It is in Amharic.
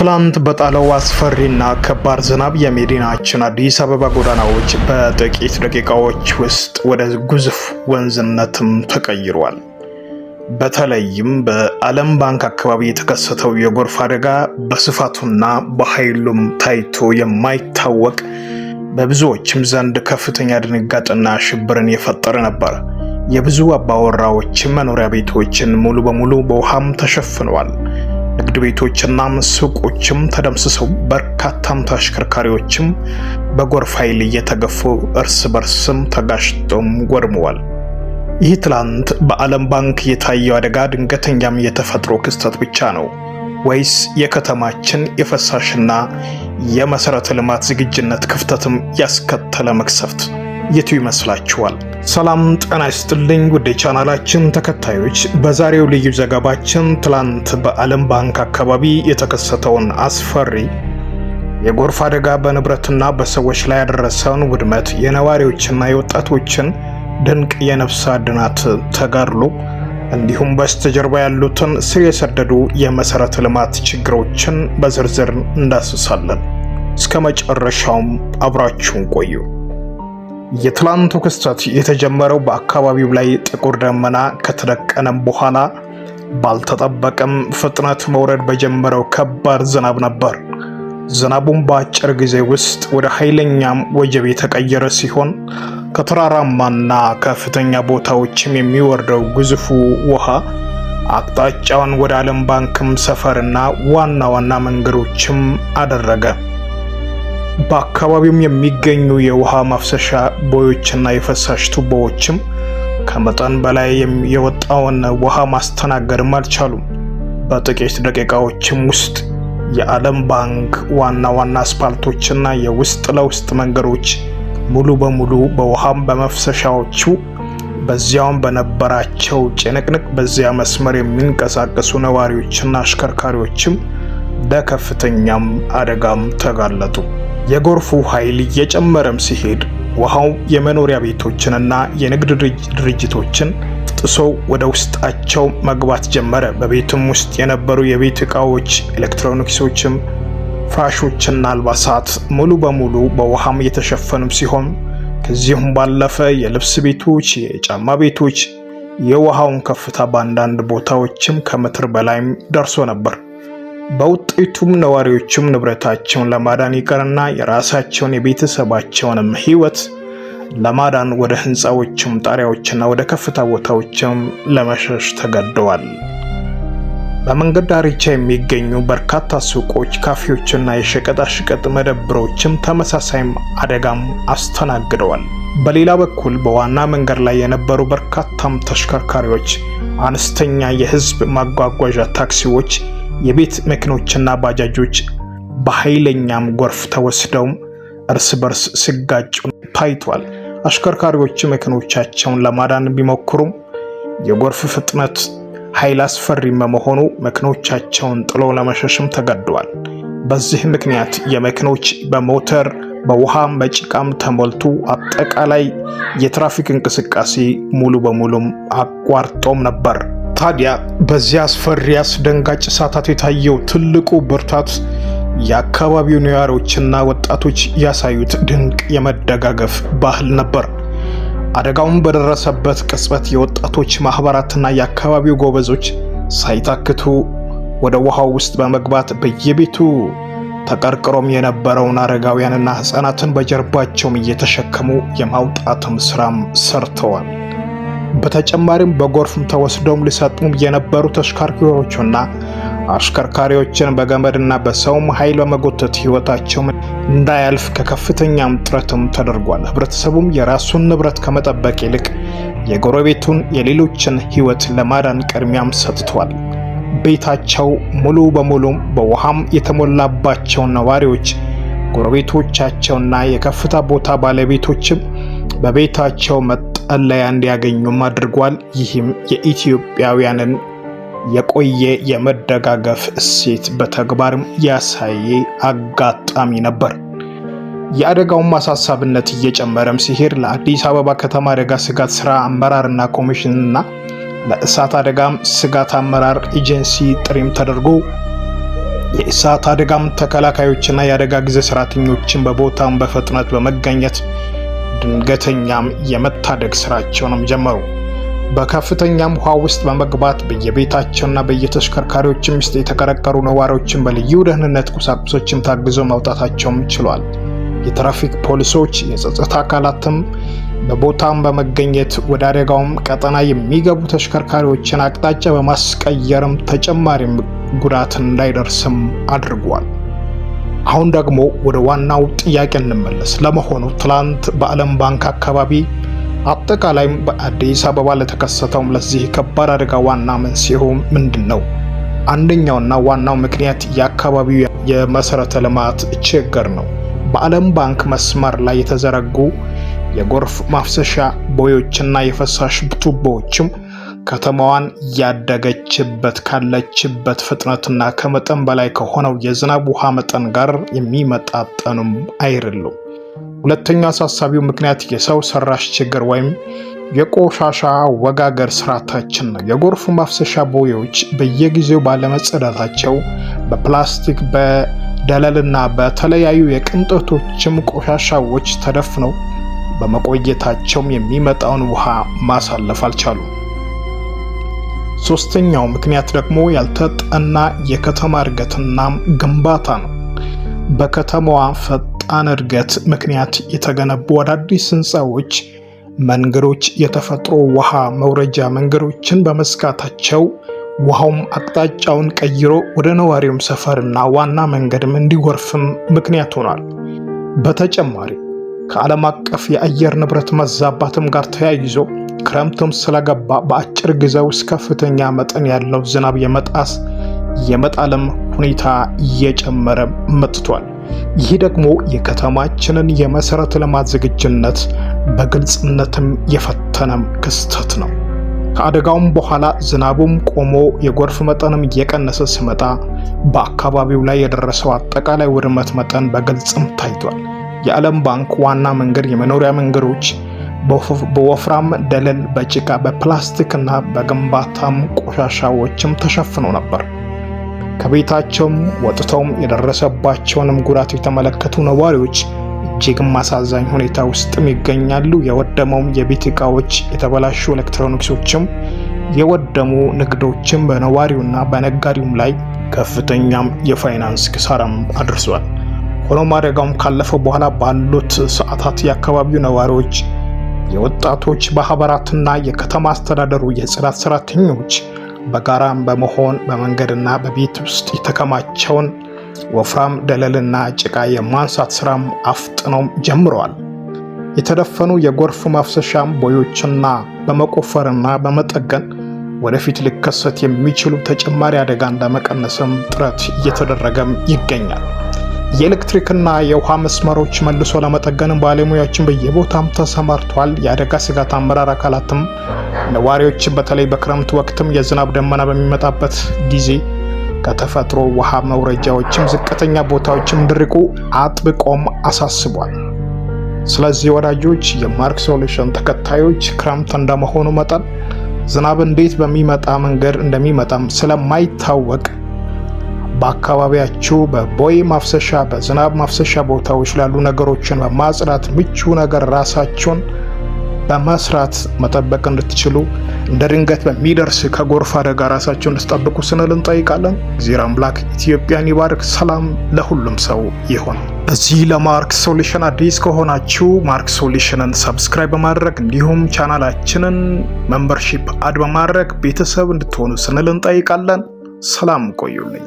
ትላንት በጣለው አስፈሪና ከባድ ዝናብ የመዲናችን አዲስ አበባ ጎዳናዎች በጥቂት ደቂቃዎች ውስጥ ወደ ግዙፍ ወንዝነትም ተቀይሯል። በተለይም በዓለም ባንክ አካባቢ የተከሰተው የጎርፍ አደጋ በስፋቱና በኃይሉም ታይቶ የማይታወቅ በብዙዎችም ዘንድ ከፍተኛ ድንጋጤና ሽብርን የፈጠረ ነበር። የብዙ አባወራዎች መኖሪያ ቤቶችን ሙሉ በሙሉ በውሃም ተሸፍነዋል። ንግድ ቤቶችና ሱቆችም ተደምስሰው በርካታም ተሽከርካሪዎችም በጎርፍ ኃይል እየተገፉ እርስ በርስም ተጋጭተው ወድመዋል። ይህ ትላንት በዓለም ባንክ የታየው አደጋ ድንገተኛም የተፈጥሮ ክስተት ብቻ ነው ወይስ የከተማችን የፍሳሽና የመሰረተ ልማት ዝግጁነት ክፍተትም ያስከተለ መቅሰፍት? የቱ ይመስላችኋል? ሰላም ጤና ይስጥልኝ ውድ ቻናላችን ተከታዮች፣ በዛሬው ልዩ ዘገባችን ትላንት በዓለም ባንክ አካባቢ የተከሰተውን አስፈሪ የጎርፍ አደጋ በንብረትና በሰዎች ላይ ያደረሰውን ውድመት፣ የነዋሪዎችና የወጣቶችን ድንቅ የነፍስ አድናት ተጋድሎ እንዲሁም በስተጀርባ ያሉትን ስር የሰደዱ የመሰረተ ልማት ችግሮችን በዝርዝር እንዳስሳለን። እስከ መጨረሻውም አብራችሁን ቆዩ። የትላንቱ ክስተት የተጀመረው በአካባቢው ላይ ጥቁር ደመና ከተደቀነም በኋላ ባልተጠበቀም ፍጥነት መውረድ በጀመረው ከባድ ዝናብ ነበር። ዝናቡም በአጭር ጊዜ ውስጥ ወደ ኃይለኛም ወጀብ የተቀየረ ሲሆን ከተራራማና ከፍተኛ ቦታዎችም የሚወርደው ግዙፉ ውሃ አቅጣጫውን ወደ ዓለም ባንክም ሰፈርና ዋና ዋና መንገዶችም አደረገ። በአካባቢውም የሚገኙ የውሃ ማፍሰሻ ቦዮችና የፍሳሽ ቱቦዎችም ከመጠን በላይ የወጣውን ውሃ ማስተናገድም አልቻሉም። በጥቂት ደቂቃዎችም ውስጥ የዓለም ባንክ ዋና ዋና አስፓልቶችና የውስጥ ለውስጥ መንገዶች ሙሉ በሙሉ በውሃም በመፍሰሻዎቹ በዚያውም በነበራቸው ጭንቅንቅ በዚያ መስመር የሚንቀሳቀሱ ነዋሪዎችና አሽከርካሪዎችም ለከፍተኛም አደጋም ተጋለጡ። የጎርፉ ኃይል እየጨመረም ሲሄድ ውሃው የመኖሪያ ቤቶችንና የንግድ ድርጅቶችን ጥሶ ወደ ውስጣቸው መግባት ጀመረ። በቤቱም ውስጥ የነበሩ የቤት ዕቃዎች፣ ኤሌክትሮኒክሶችም፣ ፍራሾችና አልባሳት ሙሉ በሙሉ በውሃም የተሸፈኑ ሲሆን ከዚሁም ባለፈ የልብስ ቤቶች፣ የጫማ ቤቶች የውሃውን ከፍታ በአንዳንድ ቦታዎችም ከሜትር በላይም ደርሶ ነበር። በውጤቱም ነዋሪዎችም ንብረታቸውን ለማዳን ይቀርና የራሳቸውን የቤተሰባቸውንም ሕይወት ለማዳን ወደ ህንፃዎችም ጣሪያዎችና ወደ ከፍታ ቦታዎችም ለመሸሽ ተገደዋል። በመንገድ ዳርቻ የሚገኙ በርካታ ሱቆች፣ ካፌዎችና የሸቀጣሸቀጥ መደብሮችም ተመሳሳይም አደጋም አስተናግደዋል። በሌላ በኩል በዋና መንገድ ላይ የነበሩ በርካታም ተሽከርካሪዎች፣ አነስተኛ የህዝብ ማጓጓዣ ታክሲዎች፣ የቤት መኪኖችና ባጃጆች በኃይለኛም ጎርፍ ተወስደው እርስ በርስ ሲጋጩ ታይቷል። አሽከርካሪዎች መኪኖቻቸውን ለማዳን ቢሞክሩም የጎርፍ ፍጥነት ኃይል አስፈሪ በመሆኑ መኪኖቻቸውን ጥሎ ለመሸሽም ተገደዋል። በዚህ ምክንያት የመኪኖች በሞተር በውሃም በጭቃም ተሞልቶ አጠቃላይ የትራፊክ እንቅስቃሴ ሙሉ በሙሉም አቋርጦም ነበር። ታዲያ በዚህ አስፈሪ አስደንጋጭ ሰዓታት የታየው ትልቁ ብርታት የአካባቢው ነዋሪዎችና ወጣቶች ያሳዩት ድንቅ የመደጋገፍ ባህል ነበር። አደጋውን በደረሰበት ቅጽበት የወጣቶች ማህበራትና የአካባቢው ጎበዞች ሳይታክቱ ወደ ውሃው ውስጥ በመግባት በየቤቱ ተቀርቅሮም የነበረውን አረጋውያንና ህፃናትን በጀርባቸውም እየተሸከሙ የማውጣትም ስራም ሰርተዋል። በተጨማሪም በጎርፍም ተወስደውም ሊሰጥሙም የነበሩ ተሽከርካሪዎችና አሽከርካሪዎችን በገመድና በሰውም ኃይል በመጎተት ህይወታቸው እንዳያልፍ ከከፍተኛም ጥረትም ተደርጓል። ህብረተሰቡም የራሱን ንብረት ከመጠበቅ ይልቅ የጎረቤቱን የሌሎችን ህይወት ለማዳን ቅድሚያም ሰጥቷል። ቤታቸው ሙሉ በሙሉ በውሃም የተሞላባቸው ነዋሪዎች ጎረቤቶቻቸውና የከፍታ ቦታ ባለቤቶችም በቤታቸው መጠለያ እንዲያገኙም አድርጓል። ይህም የኢትዮጵያውያንን የቆየ የመደጋገፍ እሴት በተግባርም ያሳየ አጋጣሚ ነበር። የአደጋውን አሳሳቢነት እየጨመረም ሲሄድ ለአዲስ አበባ ከተማ አደጋ ስጋት ስራ አመራርና ኮሚሽንና ለእሳት አደጋም ስጋት አመራር ኤጀንሲ ጥሪም ተደርጎ የእሳት አደጋም ተከላካዮችና የአደጋ ጊዜ ሰራተኞችን በቦታው በፍጥነት በመገኘት ድንገተኛም የመታደግ ስራቸውንም ጀመሩ። በከፍተኛም ውሃ ውስጥ በመግባት በየቤታቸውና በየተሽከርካሪዎችም ውስጥ የተቀረቀሩ ነዋሪዎችን በልዩ ደህንነት ቁሳቁሶችም ታግዘው ማውጣታቸውም ችሏል። የትራፊክ ፖሊሶች፣ የጸጥታ አካላትም በቦታም በመገኘት ወደ አደጋውም ቀጠና የሚገቡ ተሽከርካሪዎችን አቅጣጫ በማስቀየርም ተጨማሪም ጉዳት እንዳይደርስም አድርጓል። አሁን ደግሞ ወደ ዋናው ጥያቄ እንመለስ። ለመሆኑ ትላንት በዓለም ባንክ አካባቢ አጠቃላይም በአዲስ አበባ ለተከሰተውም ለዚህ ከባድ አደጋ ዋና መንስኤው ምንድን ነው? አንደኛውና ዋናው ምክንያት የአካባቢው የመሰረተ ልማት ችግር ነው። በዓለም ባንክ መስመር ላይ የተዘረጉ የጎርፍ ማፍሰሻ ቦዮችና የፍሳሽ ቱቦዎችም ከተማዋን ያደገችበት ካለችበት ፍጥነትና ከመጠን በላይ ከሆነው የዝናብ ውሃ መጠን ጋር የሚመጣጠኑም አይደሉም። ሁለተኛው አሳሳቢው ምክንያት የሰው ሰራሽ ችግር ወይም የቆሻሻ አወጋገድ ስርዓታችን ነው። የጎርፍ ማፍሰሻ ቦዮች በየጊዜው ባለመጸዳታቸው በፕላስቲክ በደለልና በተለያዩ የቅንጦቶችም ቆሻሻዎች ተደፍነው በመቆየታቸውም የሚመጣውን ውሃ ማሳለፍ አልቻሉም። ሶስተኛው ምክንያት ደግሞ ያልተጠና የከተማ እድገትና ግንባታ ነው። በከተማዋ ፈጣን እድገት ምክንያት የተገነቡ አዳዲስ ህንፃዎች፣ መንገዶች የተፈጥሮ ውሃ መውረጃ መንገዶችን በመዝጋታቸው ውሃውም አቅጣጫውን ቀይሮ ወደ ነዋሪውም ሰፈርና ዋና መንገድም እንዲጎርፍም ምክንያት ሆኗል። በተጨማሪ ከዓለም አቀፍ የአየር ንብረት መዛባትም ጋር ተያይዞ ክረምትም ስለገባ በአጭር ጊዜ ውስጥ ከፍተኛ መጠን ያለው ዝናብ የመጣለም ሁኔታ እየጨመረ መጥቷል። ይህ ደግሞ የከተማችንን የመሰረተ ልማት ዝግጁነት በግልጽነትም የፈተነም ክስተት ነው። ከአደጋውም በኋላ ዝናቡም ቆሞ የጎርፍ መጠንም እየቀነሰ ሲመጣ በአካባቢው ላይ የደረሰው አጠቃላይ ውድመት መጠን በግልጽም ታይቷል። የዓለም ባንክ ዋና መንገድ፣ የመኖሪያ መንገዶች በወፍራም ደለል፣ በጭቃ፣ በፕላስቲክ እና በግንባታም ቆሻሻዎችም ተሸፍነው ነበር። ከቤታቸውም ወጥተውም የደረሰባቸውንም ጉዳት የተመለከቱ ነዋሪዎች እጅግም አሳዛኝ ሁኔታ ውስጥም ይገኛሉ። የወደመውም የቤት ዕቃዎች፣ የተበላሹ ኤሌክትሮኒክሶችም፣ የወደሙ ንግዶችም በነዋሪውና በነጋዴውም ላይ ከፍተኛም የፋይናንስ ኪሳራም አድርሷል። ሆኖም አደጋውም ካለፈው በኋላ ባሉት ሰዓታት የአካባቢው ነዋሪዎች፣ የወጣቶች ማህበራትና የከተማ አስተዳደሩ የጽዳት ሰራተኞች በጋራም በመሆን በመንገድና በቤት ውስጥ የተከማቸውን ወፍራም ደለልና ጭቃ የማንሳት ስራም አፍጥነው ጀምረዋል። የተደፈኑ የጎርፍ ማፍሰሻም ቦዮችና በመቆፈርና በመጠገን ወደፊት ሊከሰት የሚችሉ ተጨማሪ አደጋ ለመቀነስም ጥረት እየተደረገም ይገኛል። የኤሌክትሪክና የውሃ መስመሮች መልሶ ለመጠገንም ባለሙያዎችን በየቦታም ተሰማርተዋል። የአደጋ ስጋት አመራር አካላትም ነዋሪዎችን በተለይ በክረምት ወቅትም የዝናብ ደመና በሚመጣበት ጊዜ ከተፈጥሮ ውሃ መውረጃዎችም ዝቅተኛ ቦታዎችም እንዲርቁ አጥብቆም አሳስቧል። ስለዚህ ወዳጆች፣ የማርክ ሶሉሽን ተከታዮች፣ ክረምት እንደመሆኑ መጠን ዝናብ እንዴት በሚመጣ መንገድ እንደሚመጣም ስለማይታወቅ በአካባቢያችሁ በቦይ ማፍሰሻ፣ በዝናብ ማፍሰሻ ቦታዎች ላሉ ነገሮችን በማጽዳት ምቹ ነገር ራሳችሁን በመስራት መጠበቅ እንድትችሉ እንደ ድንገት በሚደርስ ከጎርፍ አደጋ ራሳችሁን እንድትጠብቁ ስንል እንጠይቃለን። እግዚአብሔር አምላክ ኢትዮጵያን ይባርክ። ሰላም ለሁሉም ሰው ይሁን። እዚህ ለማርክ ሶሉሽን አዲስ ከሆናችሁ ማርክ ሶሉሽንን ሰብስክራይብ በማድረግ እንዲሁም ቻናላችንን ሜምበርሺፕ አድ በማድረግ ቤተሰብ እንድትሆኑ ስንል እንጠይቃለን። ሰላም ቆዩልኝ።